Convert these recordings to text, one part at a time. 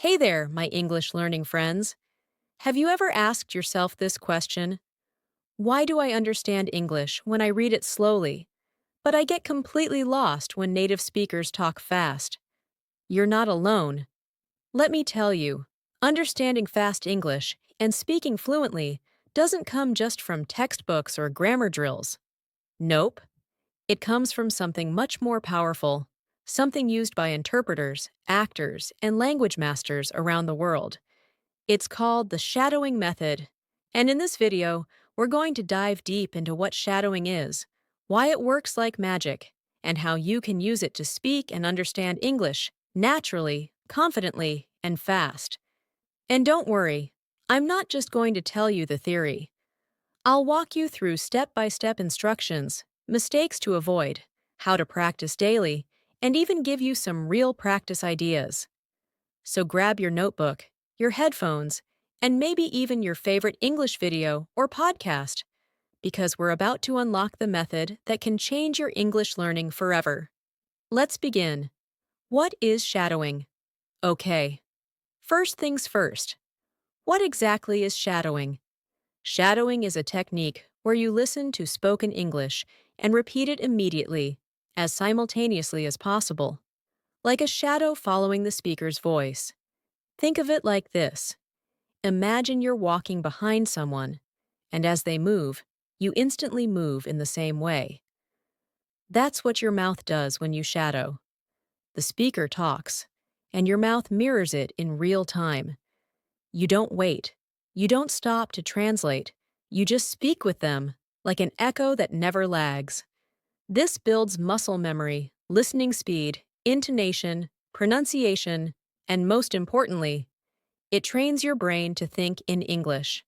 Hey there, my English learning friends. Have you ever asked yourself this question? Why do I understand English when I read it slowly, but I get completely lost when native speakers talk fast? You're not alone. Let me tell you, understanding fast English and speaking fluently doesn't come just from textbooks or grammar drills. Nope, it comes from something much more powerful, something used by interpreters, actors, and language masters around the world. It's called the shadowing method. And in this video, we're going to dive deep into what shadowing is, why it works like magic, and how you can use it to speak and understand English naturally, confidently, and fast. And don't worry, I'm not just going to tell you the theory. I'll walk you through step-by-step instructions, mistakes to avoid, how to practice daily, and even give you some real practice ideas. So grab your notebook, your headphones, and maybe even your favorite English video or podcast, because we're about to unlock the method that can change your English learning forever. Let's begin. What is shadowing? Okay. First things first. What exactly is shadowing? Shadowing is a technique where you listen to spoken English and repeat it immediately, as simultaneously as possible, like a shadow following the speaker's voice. Think of it like this. Imagine you're walking behind someone, and as they move, you instantly move in the same way. That's what your mouth does when you shadow. The speaker talks, and your mouth mirrors it in real time. You don't wait. You don't stop to translate. You just speak with them, like an echo that never lags. This builds muscle memory, listening speed, intonation, pronunciation, and most importantly, it trains your brain to think in English.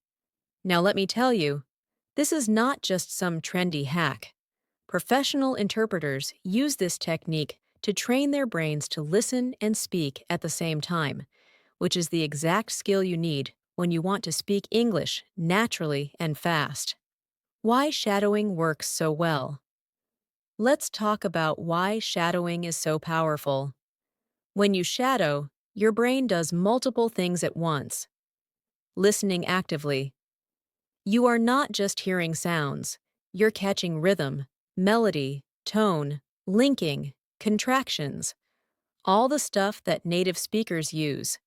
Now let me tell you, this is not just some trendy hack. Professional interpreters use this technique to train their brains to listen and speak at the same time, which is the exact skill you need when you want to speak English naturally and fast. Why shadowing works so well. Let's talk about why shadowing is so powerful. When you shadow, your brain does multiple things at once. Listening actively. You are not just hearing sounds, you're catching rhythm, melody, tone, linking, contractions, all the stuff that native speakers use.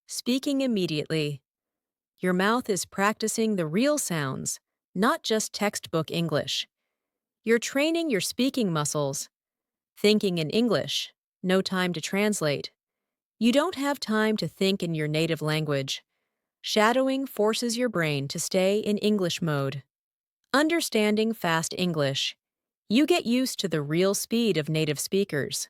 Speaking immediately. Your mouth is practicing the real sounds, not just textbook English. You're training your speaking muscles. Thinking in English, no time to translate. You don't have time to think in your native language. Shadowing forces your brain to stay in English mode. Understanding fast English. You get used to the real speed of native speakers.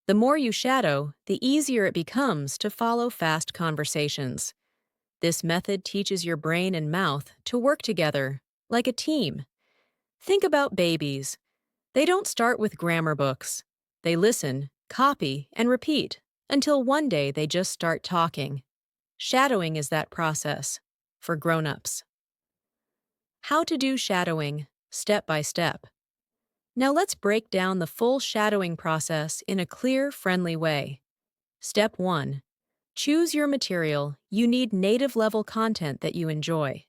The more you shadow, the easier it becomes to follow fast conversations. This method teaches your brain and mouth to work together, like a team. Think about babies. They don't start with grammar books. They listen, copy, and repeat until one day they just start talking. Shadowing is that process for grown-ups. How to do shadowing, step by step. Now let's break down the full shadowing process in a clear, friendly way. Step 1. Choose your material. You need native-level content that you enjoy.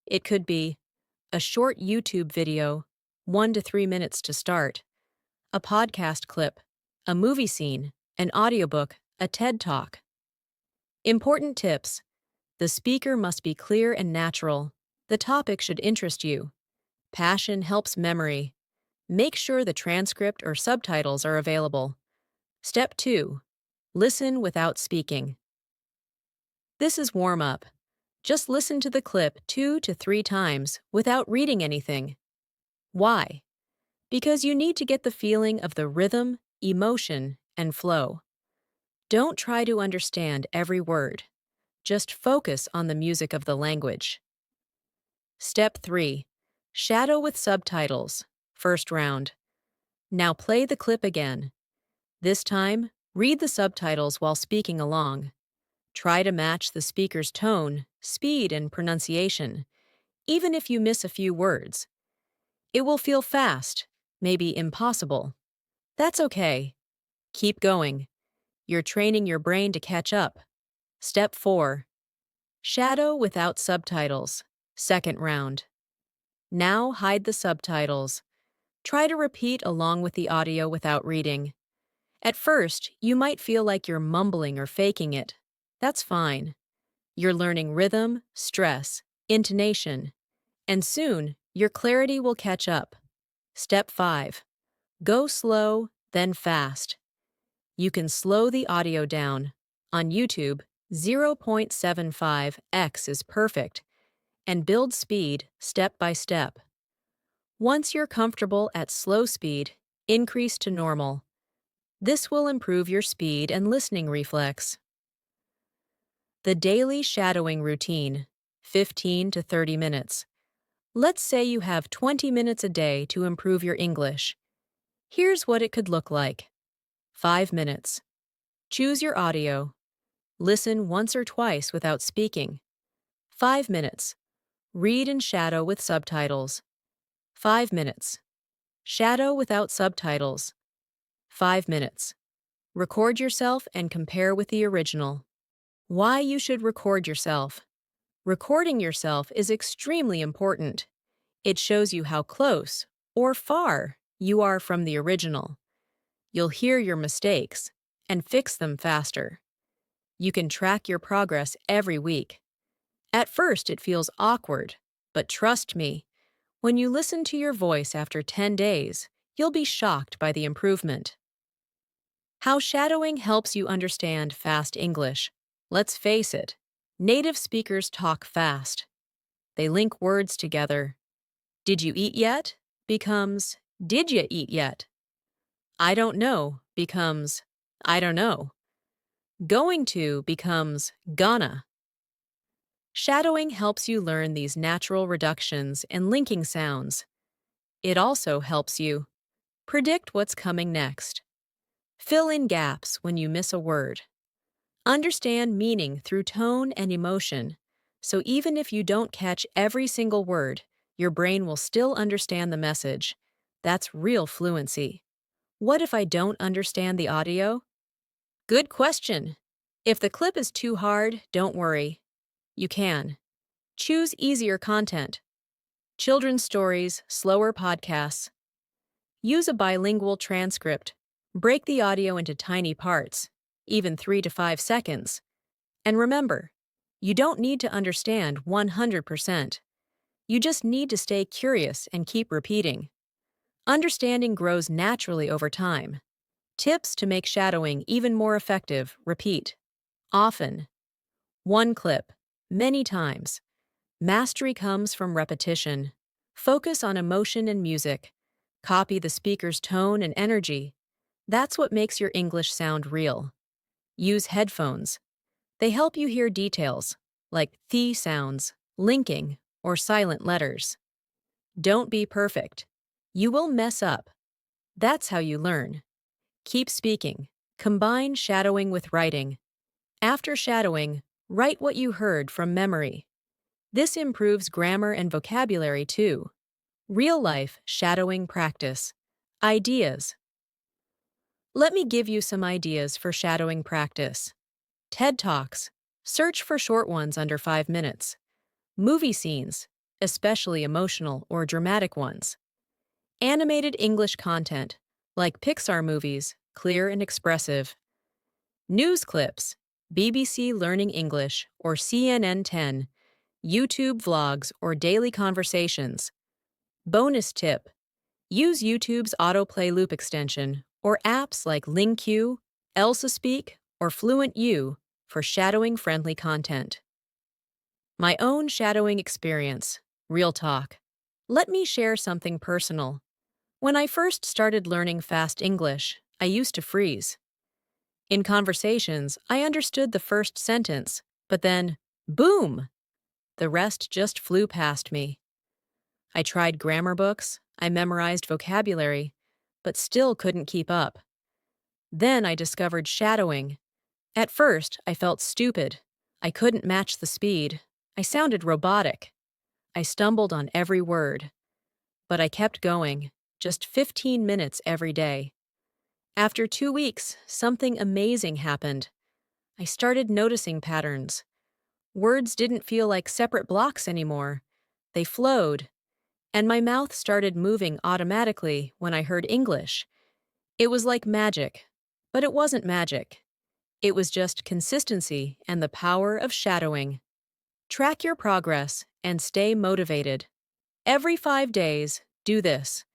It could be a short YouTube video, 1 to 3 minutes to start, a podcast clip, a movie scene, an audiobook, a TED Talk. Important tips. The speaker must be clear and natural. The topic should interest you. Passion helps memory. Make sure the transcript or subtitles are available. Step 2. Listen without speaking. This is warm-up. Just listen to the clip 2 to 3 times without reading anything. Why? Because you need to get the feeling of the rhythm, emotion, and flow. Don't try to understand every word. Just focus on the music of the language. Step 3. Shadow with subtitles. First round. Now play the clip again. This time, read the subtitles while speaking along. Try to match the speaker's tone, speed, and pronunciation, even if you miss a few words. It will feel fast, maybe impossible. That's okay. Keep going. You're training your brain to catch up. Step 4. Shadow without subtitles. Second round. Now hide the subtitles. Try to repeat along with the audio without reading. At first, you might feel like you're mumbling or faking it. That's fine. You're learning rhythm, stress, intonation, and soon your clarity will catch up. Step 5. Go slow, then fast. You can slow the audio down. On YouTube, 0.75x is perfect, and build speed step by step. Once you're comfortable at slow speed, increase to normal. This will improve your speed and listening reflex. The daily shadowing routine, 15 to 30 minutes. Let's say you have 20 minutes a day to improve your English. Here's what it could look like. 5 minutes. Choose your audio. Listen once or twice without speaking. 5 minutes. Read and shadow with subtitles. 5 minutes. Shadow without subtitles. 5 minutes. Record yourself and compare with the original. Why you should record yourself. Recording yourself is extremely important. It shows you how close or far you are from the original. You'll hear your mistakes and fix them faster. You can track your progress every week. At first, it feels awkward, but trust me, when you listen to your voice after 10 days, you'll be shocked by the improvement. How shadowing helps you understand fast English. Let's face it, native speakers talk fast. They link words together. Did you eat yet? Becomes, did you eat yet? I don't know becomes, I don't know. Going to becomes gonna. Shadowing helps you learn these natural reductions and linking sounds. It also helps you predict what's coming next. Fill in gaps when you miss a word. Understand meaning through tone and emotion, so even if you don't catch every single word, your brain will still understand the message. That's real fluency. What if I don't understand the audio? Good question. If the clip is too hard, don't worry. You can. Choose easier content. Children's stories, slower podcasts. Use a bilingual transcript. Break the audio into tiny parts, even 3 to 5 seconds. And remember, you don't need to understand 100%. You just need to stay curious and keep repeating. Understanding grows naturally over time. Tips to make shadowing even more effective: repeat. Often. One clip. Many times. Mastery comes from repetition. Focus on emotion and music. Copy the speaker's tone and energy. That's what makes your English sound real. Use headphones. They help you hear details, like th sounds, linking, or silent letters. Don't be perfect. You will mess up. That's how you learn. Keep speaking. Combine shadowing with writing. After shadowing, write what you heard from memory. This improves grammar and vocabulary too. Real-life shadowing practice. Ideas. Let me give you some ideas for shadowing practice. TED Talks. Search for short ones under 5 minutes. Movie scenes, especially emotional or dramatic ones. Animated English content, like Pixar movies, clear and expressive. News clips, BBC Learning English or CNN 10, YouTube vlogs or daily conversations. Bonus tip: use YouTube's autoplay loop extension or apps like LingQ, Elsa Speak, or Fluent U for shadowing-friendly content. My own shadowing experience. Real talk. Let me share something personal. When I first started learning fast English, I used to freeze. In conversations, I understood the first sentence, but then, boom! The rest just flew past me. I tried grammar books, I memorized vocabulary, but still couldn't keep up. Then I discovered shadowing. At first, I felt stupid. I couldn't match the speed. I sounded robotic. I stumbled on every word. But I kept going, just 15 minutes every day. After 2 weeks, something amazing happened. I started noticing patterns. Words didn't feel like separate blocks anymore. They flowed, and my mouth started moving automatically when I heard English. It was like magic, but it wasn't magic. It was just consistency and the power of shadowing. Track your progress and stay motivated. Every 5 days, do this.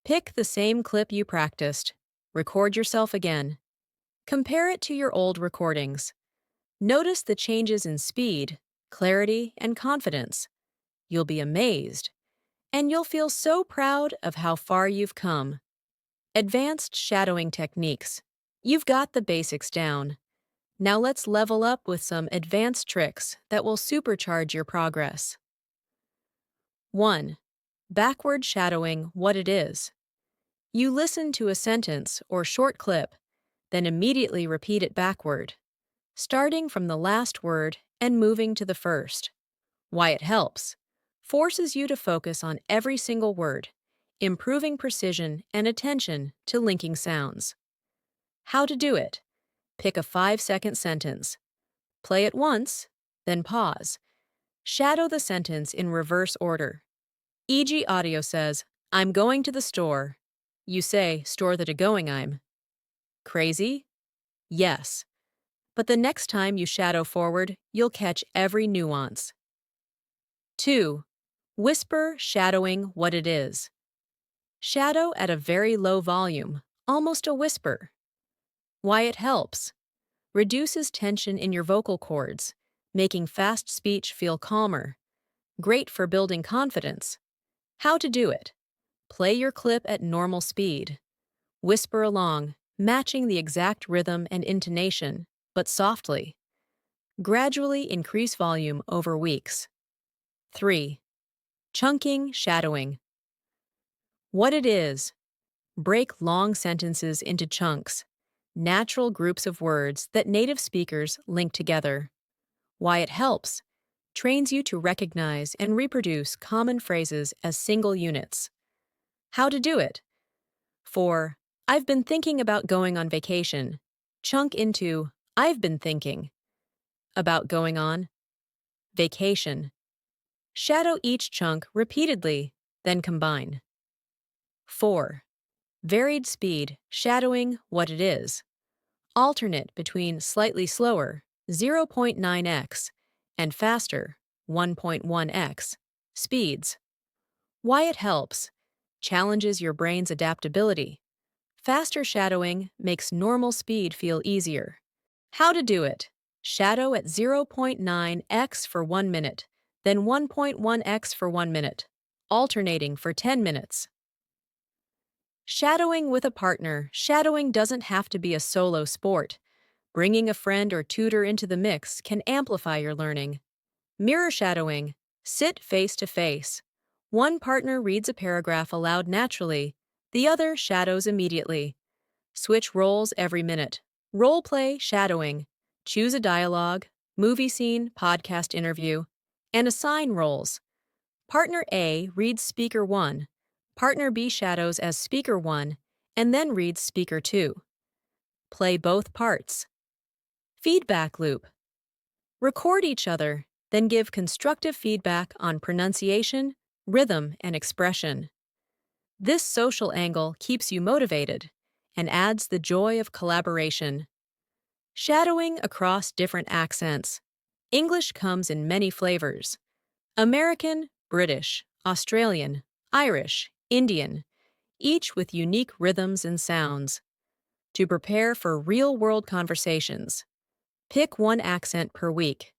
Pick the same clip you practiced. Record yourself again. Compare it to your old recordings. Notice the changes in speed, clarity, and confidence. You'll be amazed, and you'll feel so proud of how far you've come. Advanced shadowing techniques. You've got the basics down. Now let's level up with some advanced tricks that will supercharge your progress. 1. Backward shadowing what it is. You listen to a sentence or short clip, then immediately repeat it backward, starting from the last word and moving to the first. Why it helps. Forces you to focus on every single word, improving precision and attention to linking sounds. How to do it. Pick a 5-second sentence. Play it once, then pause. Shadow the sentence in reverse order. E.g. audio says, "I'm going to the store." You say, "Store that a-going I'm." Crazy? Yes. But the next time you shadow forward, you'll catch every nuance. 2. Whisper shadowing what it is. Shadow at a very low volume, almost a whisper. Why it helps. Reduces tension in your vocal cords, making fast speech feel calmer. Great for building confidence. How to do it. Play your clip at normal speed. Whisper along, matching the exact rhythm and intonation, but softly. Gradually increase volume over weeks. 3. Chunking shadowing. What it is. Break long sentences into chunks, natural groups of words that native speakers link together. Why it helps. Trains you to recognize and reproduce common phrases as single units. How to do it. 4. I've been thinking about going on vacation. Chunk into I've been thinking. About going on. Vacation. Shadow each chunk repeatedly, then combine. 4. Varied speed, shadowing what it is. Alternate between slightly slower, 0.9x, and faster, 1.1x, speeds. Why it helps. Challenges your brain's adaptability. Faster shadowing makes normal speed feel easier. How to do it. Shadow at 0.9x for 1 minute, then 1.1x for 1 minute, alternating for 10 minutes. Shadowing with a partner. Shadowing doesn't have to be a solo sport. Bringing a friend or tutor into the mix can amplify your learning. Mirror shadowing. Sit face to face. One partner reads a paragraph aloud naturally, the other shadows immediately. Switch roles every minute. Role play shadowing. Choose a dialogue, movie scene, podcast interview, and assign roles. Partner A reads speaker 1, partner B shadows as speaker 1, and then reads speaker 2. Play both parts. Feedback loop. Record each other, then give constructive feedback on pronunciation, rhythm, and expression. This social angle keeps you motivated and adds the joy of collaboration. Shadowing across different accents. English comes in many flavors. American, British, Australian, Irish, Indian, each with unique rhythms and sounds. To prepare for real-world conversations, pick one accent per week.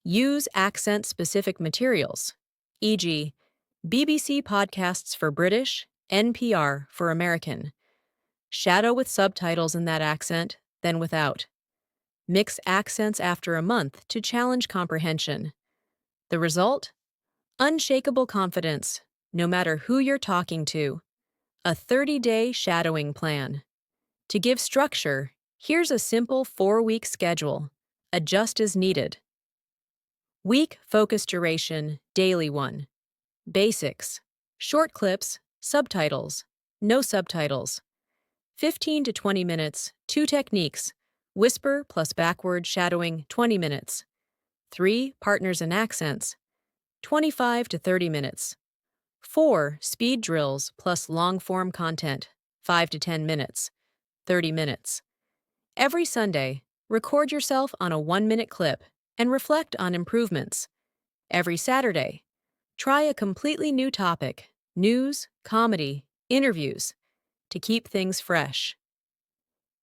Use accent-specific materials, e.g., BBC podcasts for British, NPR for American. Shadow with subtitles in that accent, then without. Mix accents after a month to challenge comprehension. The result? Unshakable confidence, no matter who you're talking to. A 30-day shadowing plan. To give structure, here's a simple 4-week schedule. Adjust as needed. Week focus duration, daily 1. Basics. Short clips, subtitles, no subtitles. 15 to 20 minutes, 2 techniques. Whisper plus backward shadowing 20 minutes. 3. Partners and accents 25 to 30 minutes. 4. Speed drills plus long form content 5 to 10 minutes. 30 minutes. Every Sunday, record yourself on a 1-minute clip and reflect on improvements. Every Saturday, try a completely new topic, news, comedy, interviews, to keep things fresh.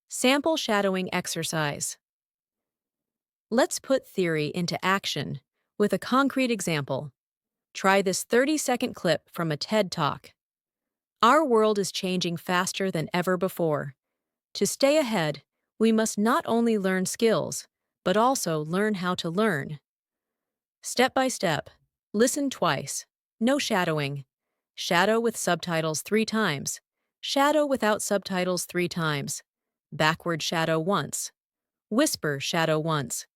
Sample shadowing exercise. Let's put theory into action with a concrete example. Try this 30-second clip from a TED Talk. Our world is changing faster than ever before. To stay ahead, we must not only learn skills, but also learn how to learn. Step by step. Listen twice. No shadowing. Shadow with subtitles 3 times. Shadow without subtitles 3 times. Backward shadow once. Whisper shadow once.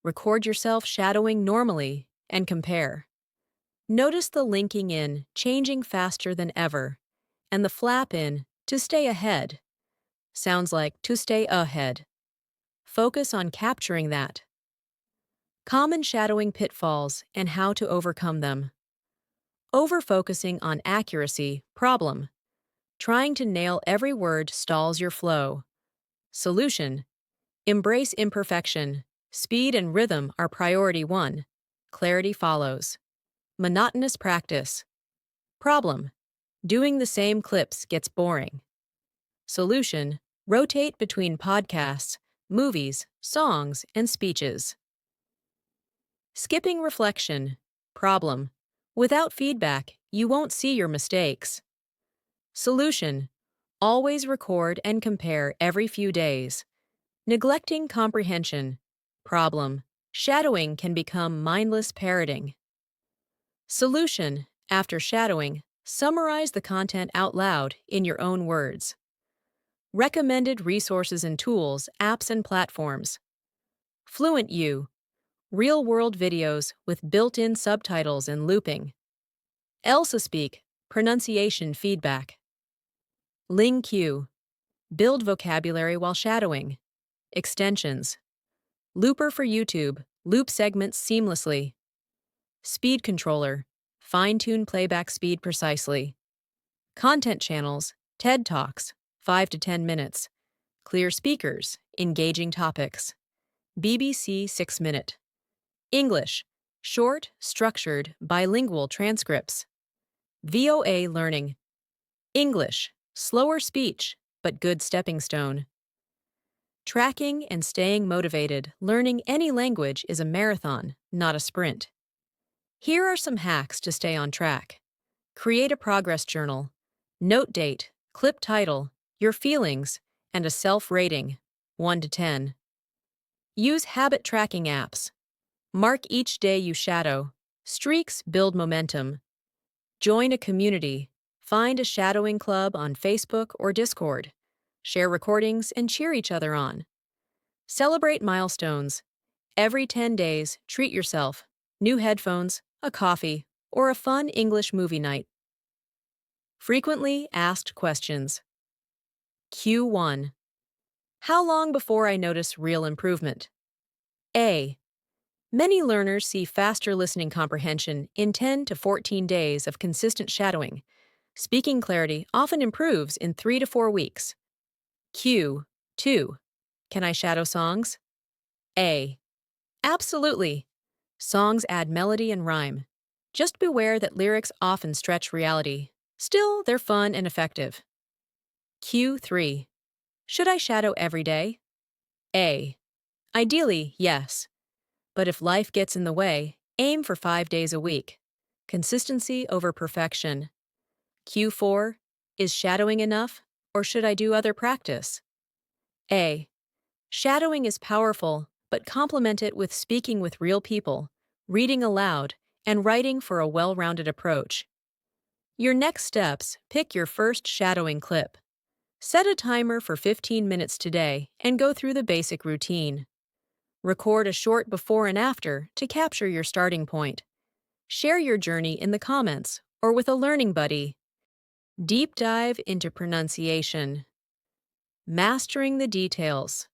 Record yourself shadowing normally and compare. Notice the linking in changing faster than ever, and the flap in to stay ahead. Sounds like to stay ahead. Focus on capturing that. Common shadowing pitfalls and how to overcome them. Over-focusing on accuracy, problem. Trying to nail every word stalls your flow. Solution. Embrace imperfection. Speed and rhythm are priority 1. Clarity follows. Monotonous practice. Problem. Doing the same clips gets boring. Solution. Rotate between podcasts, movies, songs, and speeches. Skipping reflection. Problem. Without feedback, you won't see your mistakes. Solution. Always record and compare every few days. Neglecting comprehension. Problem. Shadowing can become mindless parroting. Solution. After shadowing, summarize the content out loud in your own words. Recommended resources and tools, apps and platforms. Fluent U. Real-world videos with built-in subtitles and looping. Elsa Speak. Pronunciation feedback. Ling Q. Build vocabulary while shadowing. Extensions. Looper for YouTube. Loop segments seamlessly. Speed controller. Fine-tune playback speed precisely. Content channels. TED Talks. 5 to 10 minutes. Clear speakers. Engaging topics. BBC 6-minute. English. Short, structured, bilingual transcripts. VOA Learning. English. Slower speech, but good stepping stone. Tracking and staying motivated. Learning any language is a marathon, not a sprint. Here are some hacks to stay on track. Create a progress journal. Note date, clip title, your feelings, and a self-rating, 1 to 10. Use habit tracking apps. Mark each day you shadow. Streaks build momentum. Join a community. Find a shadowing club on Facebook or Discord. Share recordings and cheer each other on. Celebrate milestones. Every 10 days, treat yourself. New headphones, a coffee, or a fun English movie night. Frequently asked questions. Q1. How long before I notice real improvement? A. Many learners see faster listening comprehension in 10 to 14 days of consistent shadowing. Speaking clarity often improves in 3 to 4 weeks. Q2. Can I shadow songs? A. Absolutely. Songs add melody and rhyme. Just beware that lyrics often stretch reality. Still, they're fun and effective. Q3. Should I shadow every day? A. Ideally, yes. But if life gets in the way, aim for 5 days a week. Consistency over perfection. Q4. Is shadowing enough, or should I do other practice? A. Shadowing is powerful, but complement it with speaking with real people, reading aloud, and writing for a well-rounded approach. Your next steps: pick your first shadowing clip. Set a timer for 15 minutes today and go through the basic routine. Record a short before and after to capture your starting point. Share your journey in the comments or with a learning buddy. Deep dive into pronunciation. Mastering the details.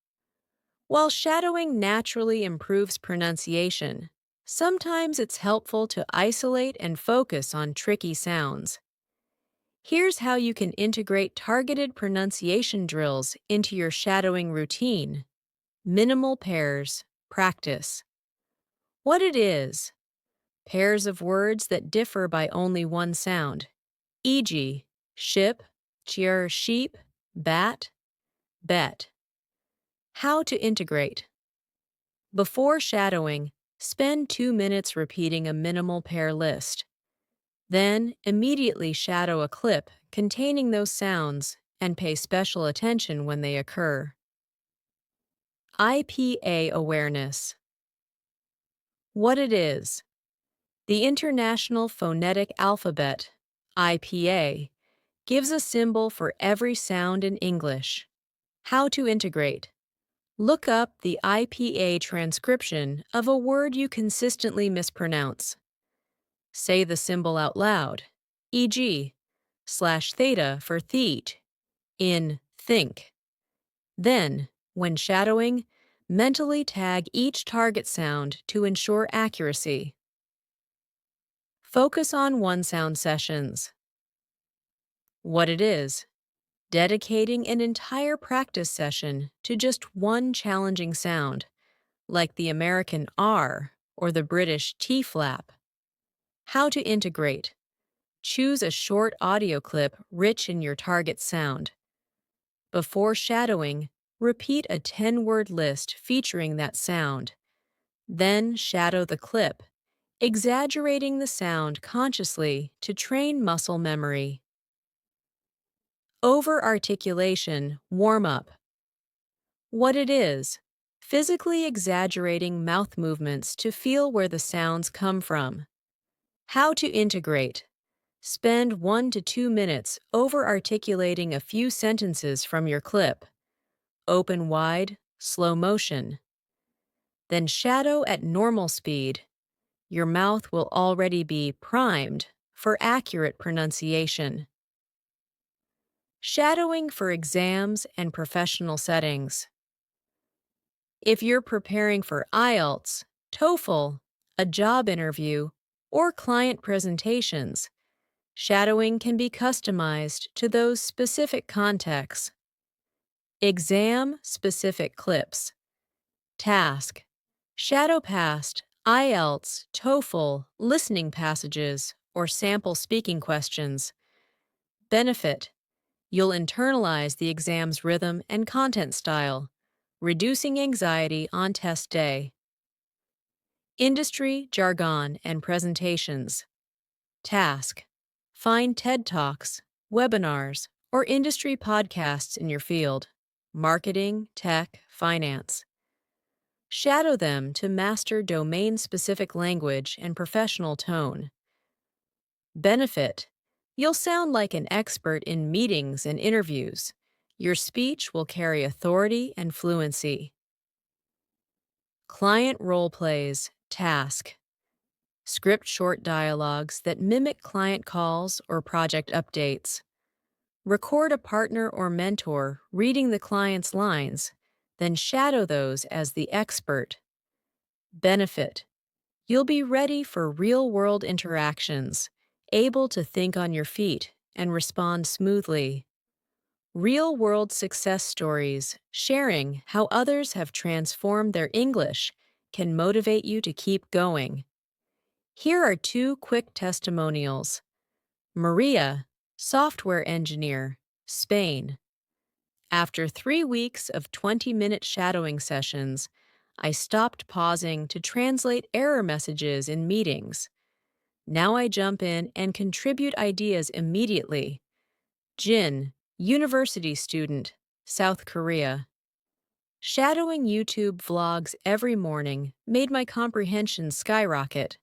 While shadowing naturally improves pronunciation, sometimes it's helpful to isolate and focus on tricky sounds. Here's how you can integrate targeted pronunciation drills into your shadowing routine. Minimal pairs, practice. What it is: pairs of words that differ by only one sound, e.g., ship, cheer, sheep, bat, bet. How to integrate. Before shadowing, spend 2 minutes repeating a minimal pair list. Then, immediately shadow a clip containing those sounds and pay special attention when they occur. IPA awareness. What it is: the International Phonetic Alphabet, IPA, gives a symbol for every sound in English. How to integrate. Look up the IPA transcription of a word you consistently mispronounce. Say the symbol out loud, e.g., /theta for theet, in think. Then, when shadowing, mentally tag each target sound to ensure accuracy. Focus on one sound sessions. What it is: dedicating an entire practice session to just one challenging sound, like the American R or the British T flap. How to integrate. Choose a short audio clip rich in your target sound. Before shadowing, repeat a 10-word list featuring that sound. Then shadow the clip, exaggerating the sound consciously to train muscle memory. Over-articulation warm-up. What it is: physically exaggerating mouth movements to feel where the sounds come from. How to integrate. Spend 1 to 2 minutes over-articulating a few sentences from your clip. Open wide, slow motion. Then shadow at normal speed. Your mouth will already be primed for accurate pronunciation. Shadowing for exams and professional settings. If you're preparing for IELTS, TOEFL, a job interview, or client presentations, shadowing can be customized to those specific contexts. Exam-specific clips. Task. Shadow past IELTS, TOEFL, listening passages, or sample speaking questions. Benefit. You'll internalize the exam's rhythm and content style, reducing anxiety on test day. Industry, jargon, and presentations. Task. Find TED Talks, webinars, or industry podcasts in your field: marketing, tech, finance. Shadow them to master domain-specific language and professional tone. Benefit. You'll sound like an expert in meetings and interviews. Your speech will carry authority and fluency. Client role plays. Task. Script short dialogues that mimic client calls or project updates. Record a partner or mentor reading the client's lines, then shadow those as the expert. Benefit. You'll be ready for real-world interactions, able to think on your feet and respond smoothly. Real-world success stories sharing how others have transformed their English can motivate you to keep going. Here are 2 quick testimonials. Maria, software engineer, Spain. After 3 weeks of 20-minute shadowing sessions, I stopped pausing to translate error messages in meetings. Now I jump in and contribute ideas immediately. Jin, university student, South Korea. Shadowing YouTube vlogs every morning made my comprehension skyrocket.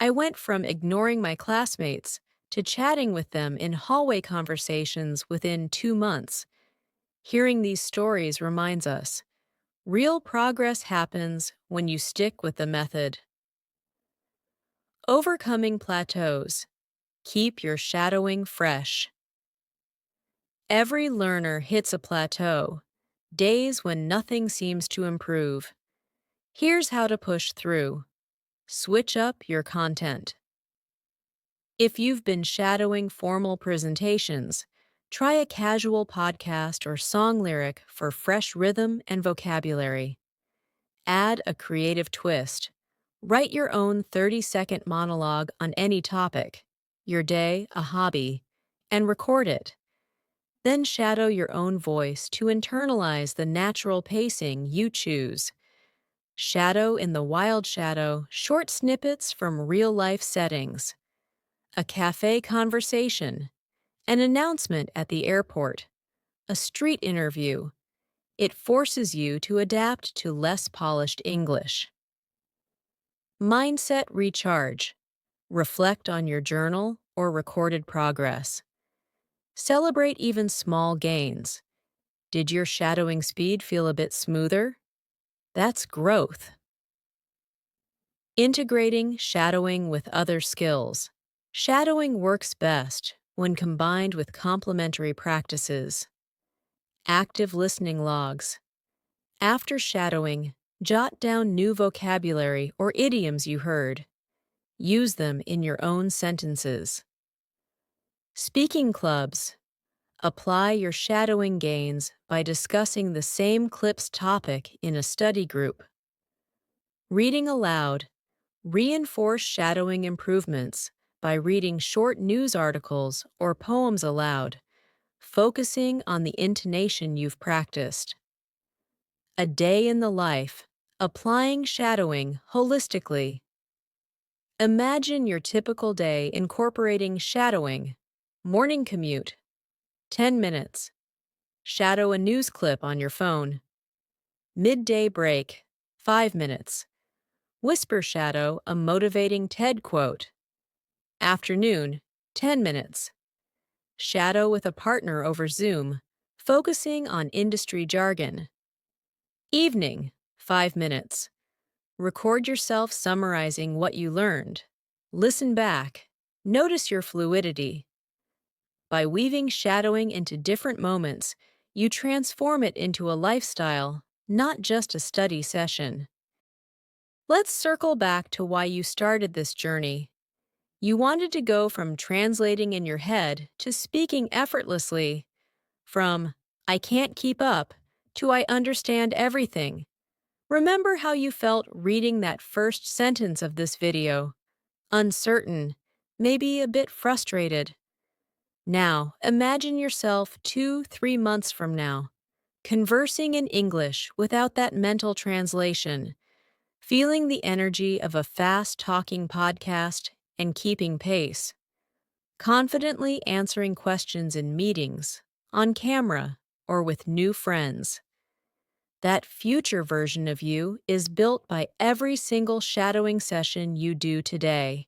I went from ignoring my classmates to chatting with them in hallway conversations within 2 months. Hearing these stories reminds us, real progress happens when you stick with the method. Overcoming plateaus. Keep your shadowing fresh. Every learner hits a plateau. days when nothing seems to improve. Here's how to push through. Switch up your content. If you've been shadowing formal presentations, try a casual podcast or song lyric for fresh rhythm and vocabulary. Add a creative twist. Write your own 30-second monologue on any topic, your day, a hobby, and record it. Then shadow your own voice to internalize the natural pacing you choose. Shadow in the wild shadow, short snippets from real-life settings. A cafe conversation, an announcement at the airport, a street interview. It forces you to adapt to less polished English. Mindset recharge. Reflect on your journal or recorded progress. Celebrate even small gains. Did your shadowing speed feel a bit smoother? That's growth. Integrating shadowing with other skills. Shadowing works best when combined with complementary practices. Active listening logs. After shadowing, jot down new vocabulary or idioms you heard. Use them in your own sentences. Speaking clubs. Apply your shadowing gains by discussing the same clip's topic in a study group. Reading aloud. Reinforce shadowing improvements by reading short news articles or poems aloud, focusing on the intonation you've practiced. A day in the life. Applying shadowing holistically. Imagine your typical day incorporating shadowing. Morning commute. 10 minutes. Shadow a news clip on your phone. Midday break. 5 minutes. Whisper shadow a motivating TED quote. Afternoon. 10 minutes. Shadow with a partner over Zoom, focusing on industry jargon. Evening. 5 minutes. Record yourself summarizing what you learned. Listen back. Notice your fluidity. By weaving shadowing into different moments, you transform it into a lifestyle, not just a study session. Let's circle back to why you started this journey. You wanted to go from translating in your head to speaking effortlessly, from "I can't keep up" to "I understand everything." Remember how you felt reading that first sentence of this video? Uncertain, maybe a bit frustrated. Now, imagine yourself 2-3 months from now, conversing in English without that mental translation, feeling the energy of a fast-talking podcast and keeping pace, confidently answering questions in meetings, on camera, or with new friends. That future version of you is built by every single shadowing session you do today.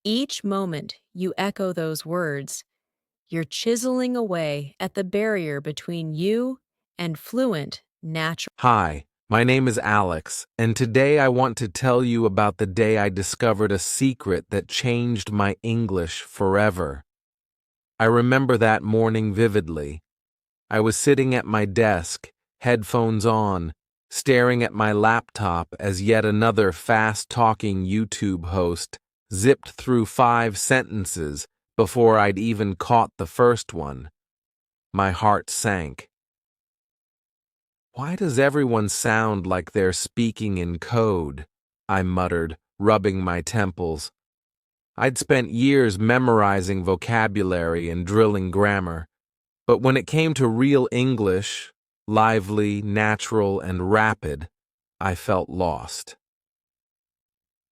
Each moment you echo those words, you're chiseling away at the barrier between you and fluent, natural. Hi, my name is Alex, and today I want to tell you about the day I discovered a secret that changed my English forever. I remember that morning vividly. I was sitting at my desk, headphones on, staring at my laptop as yet another fast-talking YouTube host zipped through 5 sentences before I'd even caught the first one. My heart sank. "Why does everyone sound like they're speaking in code?" I muttered, rubbing my temples. I'd spent years memorizing vocabulary and drilling grammar, but when it came to real English, lively, natural, and rapid, I felt lost.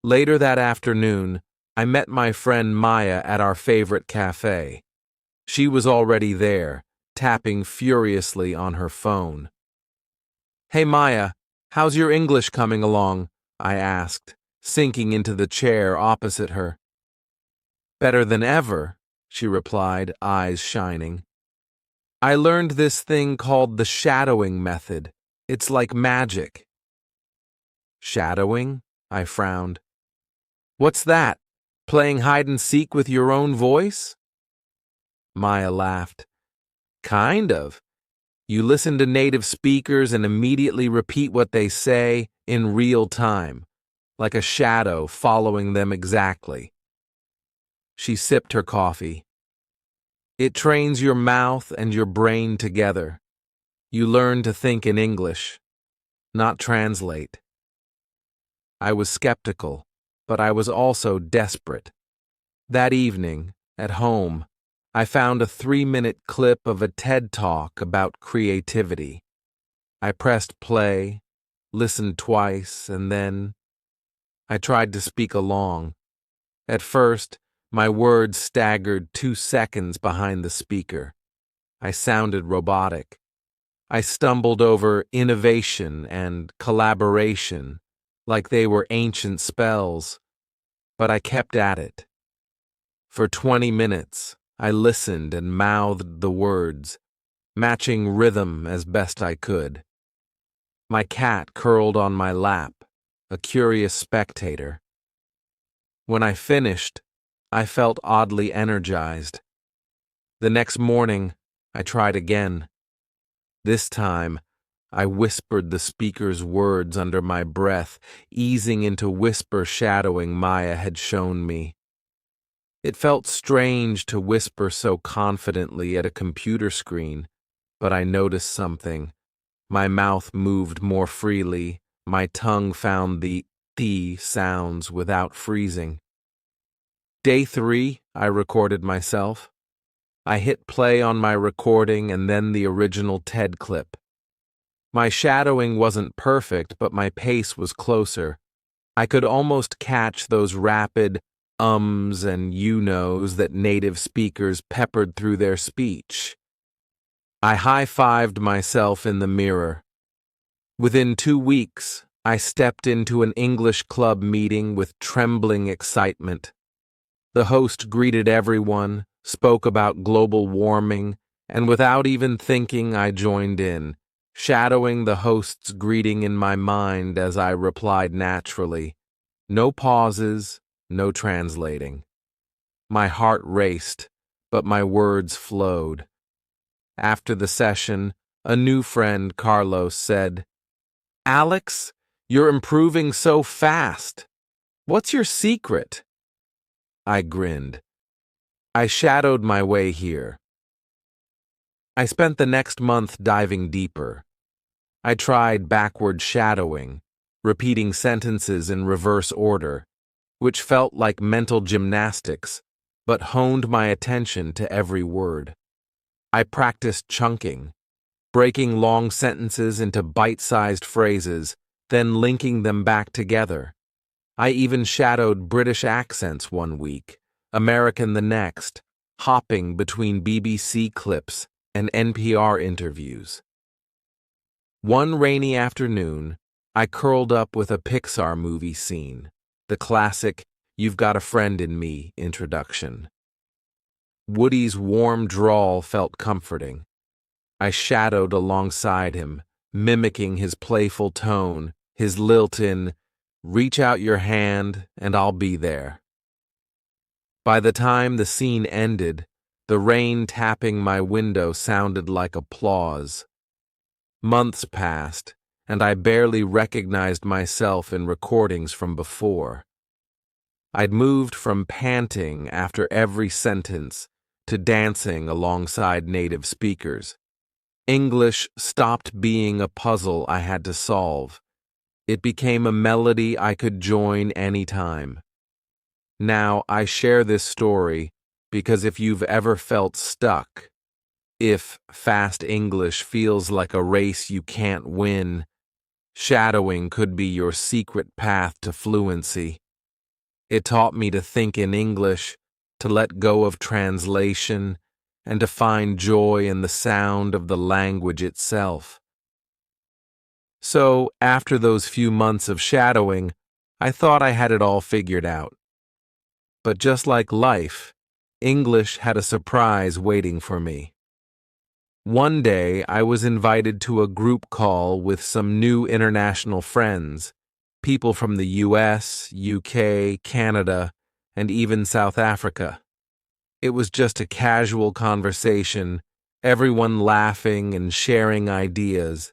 Later that afternoon, I met my friend Maya at our favorite cafe. She was already there, tapping furiously on her phone. "Hey Maya, how's your English coming along?" I asked, sinking into the chair opposite her. "Better than ever," she replied, eyes shining. "I learned this thing called the shadowing method. It's like magic." "Shadowing?" I frowned. "What's that? Playing hide and seek with your own voice?" Maya laughed. "Kind of. You listen to native speakers and immediately repeat what they say in real time, like a shadow following them exactly. She sipped her coffee. It trains your mouth and your brain together. You learn to think in English, not translate. I was skeptical, but I was also desperate. That evening, at home, I found a 3-minute clip of a TED Talk about creativity. I pressed play, listened twice, and then I tried to speak along. At first, my words staggered 2 seconds behind the speaker. I sounded robotic. I stumbled over innovation and collaboration like they were ancient spells, but I kept at it. For 20 minutes, I listened and mouthed the words, matching rhythm as best I could. My cat curled on my lap, a curious spectator. When I finished, I felt oddly energized. The next morning, I tried again. This time, I whispered the speaker's words under my breath, easing into whisper shadowing Maya had shown me. It felt strange to whisper so confidently at a computer screen, but I noticed something. My mouth moved more freely, my tongue found the "th" sounds without freezing. Day 3, I recorded myself. I hit play on my recording and then the original TED clip. My shadowing wasn't perfect, but my pace was closer. I could almost catch those rapid ums and you knows that native speakers peppered through their speech. I high-fived myself in the mirror. Within 2 weeks, I stepped into an English club meeting with trembling excitement. The host greeted everyone, spoke about global warming, and without even thinking, I joined in, shadowing the host's greeting in my mind as I replied naturally. No pauses, no translating. My heart raced, but my words flowed. After the session, a new friend, Carlos, said, "Alex, you're improving so fast. What's your secret?" I grinned. I shadowed my way here. I spent the next month diving deeper. I tried backward shadowing, repeating sentences in reverse order, which felt like mental gymnastics, but honed my attention to every word. I practiced chunking, breaking long sentences into bite-sized phrases, then linking them back together. I even shadowed British accents one week, American the next, hopping between BBC clips and NPR interviews. One rainy afternoon, I curled up with a Pixar movie scene, the classic "You've Got a Friend in Me" introduction. Woody's warm drawl felt comforting. I shadowed alongside him, mimicking his playful tone, his lilt in, "Reach out your hand and I'll be there." By the time the scene ended, the rain tapping my window sounded like applause. Months passed, and I barely recognized myself in recordings from before. I'd moved from panting after every sentence to dancing alongside native speakers. English stopped being a puzzle I had to solve. It became a melody I could join anytime. Now, I share this story because if you've ever felt stuck, if fast English feels like a race you can't win, shadowing could be your secret path to fluency. It taught me to think in English, to let go of translation, and to find joy in the sound of the language itself. So, after those few months of shadowing, I thought I had it all figured out. But just like life, English had a surprise waiting for me. One day, I was invited to a group call with some new international friends, people from the US, UK, Canada, and even South Africa. It was just a casual conversation, everyone laughing and sharing ideas,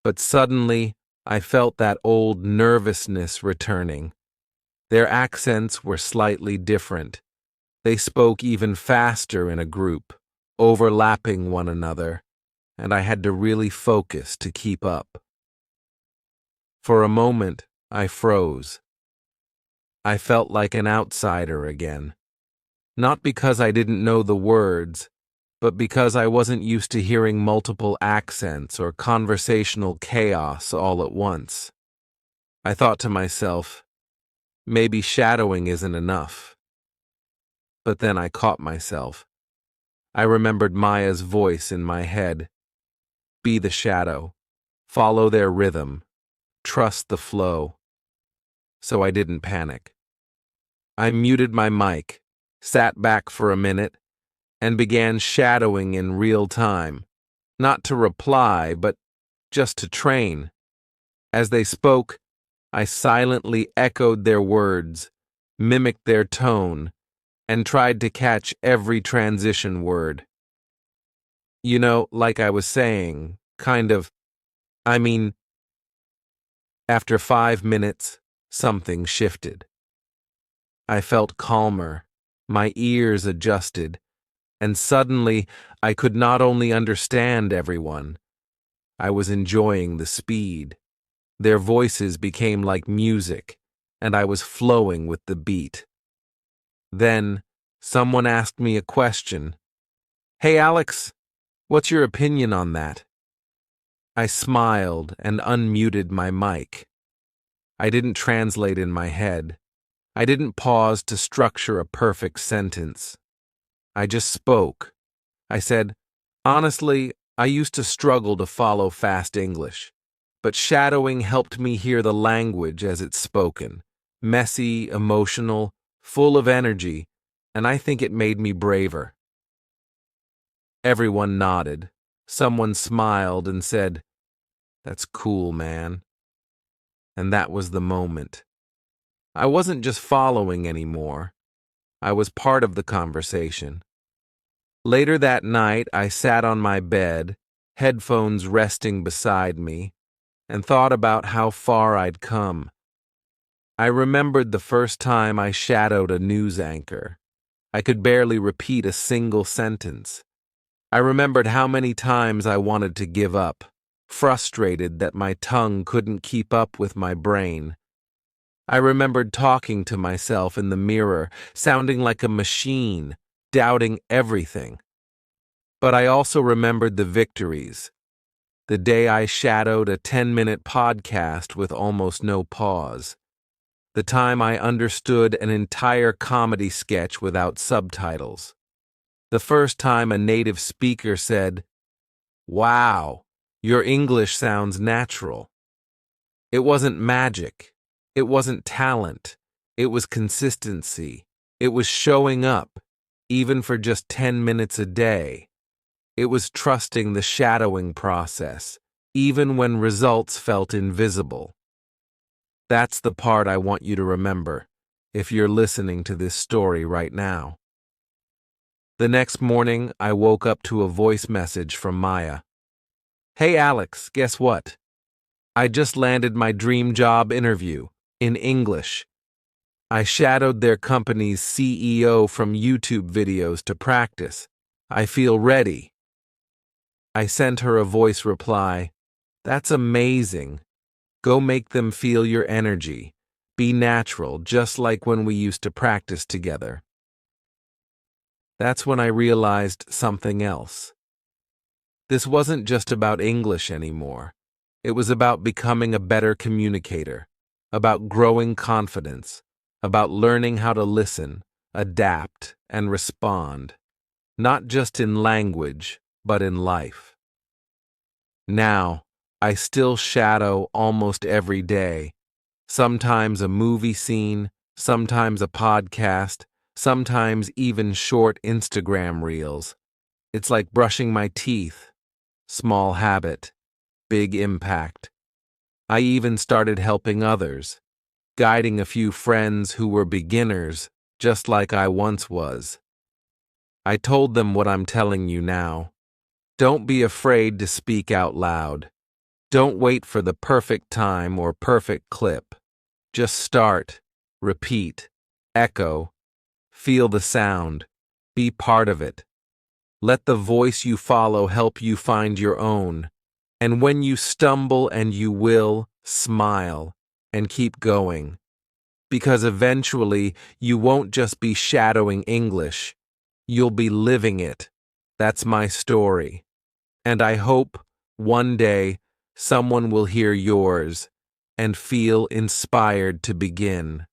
but suddenly I felt that old nervousness returning. Their accents were slightly different. They spoke even faster in a group, overlapping one another, and I had to really focus to keep up. For a moment, I froze. I felt like an outsider again. Not because I didn't know the words, but because I wasn't used to hearing multiple accents or conversational chaos all at once. I thought to myself, maybe shadowing isn't enough. But then I caught myself. I remembered Maya's voice in my head. Be the shadow. Follow their rhythm. Trust the flow. So I didn't panic. I muted my mic, sat back for a minute, and began shadowing in real time, not to reply, but just to train. As they spoke, I silently echoed their words, mimicked their tone, and tried to catch every transition word. You know, like I was saying, kind of, I mean, after 5 minutes, something shifted. I felt calmer, my ears adjusted, and suddenly I could not only understand everyone, I was enjoying the speed. Their voices became like music, and I was flowing with the beat. Then, someone asked me a question. Hey, Alex, what's your opinion on that? I smiled and unmuted my mic. I didn't translate in my head. I didn't pause to structure a perfect sentence. I just spoke. I said, honestly, I used to struggle to follow fast English, but shadowing helped me hear the language as it's spoken. Messy, emotional, full of energy, and I think it made me braver. Everyone nodded. Someone smiled and said, that's cool, man. And that was the moment. I wasn't just following anymore. I was part of the conversation. Later that night, I sat on my bed, headphones resting beside me, and thought about how far I'd come. I remembered the first time I shadowed a news anchor. I could barely repeat a single sentence. I remembered how many times I wanted to give up, frustrated that my tongue couldn't keep up with my brain. I remembered talking to myself in the mirror, sounding like a machine, doubting everything. But I also remembered the victories. The day I shadowed a 10-minute podcast with almost no pause. The time I understood an entire comedy sketch without subtitles. The first time a native speaker said, "Wow, your English sounds natural." It wasn't magic. It wasn't talent. It was consistency. It was showing up, even for just 10 minutes a day. It was trusting the shadowing process, even when results felt invisible. That's the part I want you to remember, if you're listening to this story right now. The next morning, I woke up to a voice message from Maya. Hey Alex, guess what? I just landed my dream job interview, in English. I shadowed their company's CEO from YouTube videos to practice. I feel ready. I sent her a voice reply. That's amazing. Go make them feel your energy. Be natural, just like when we used to practice together. That's when I realized something else. This wasn't just about English anymore. It was about becoming a better communicator, about growing confidence, about learning how to listen, adapt, and respond, not just in language, but in life. Now, I still shadow almost every day, sometimes a movie scene, sometimes a podcast, sometimes even short Instagram reels. It's like brushing my teeth. Small habit, big impact. I even started helping others, guiding a few friends who were beginners, just like I once was. I told them what I'm telling you now. Don't be afraid to speak out loud. Don't wait for the perfect time or perfect clip. Just start, repeat, echo, feel the sound, be part of it. Let the voice you follow help you find your own. And when you stumble, and you will, smile and keep going. Because eventually you won't just be shadowing English, you'll be living it. That's my story. And I hope one day someone will hear yours and feel inspired to begin.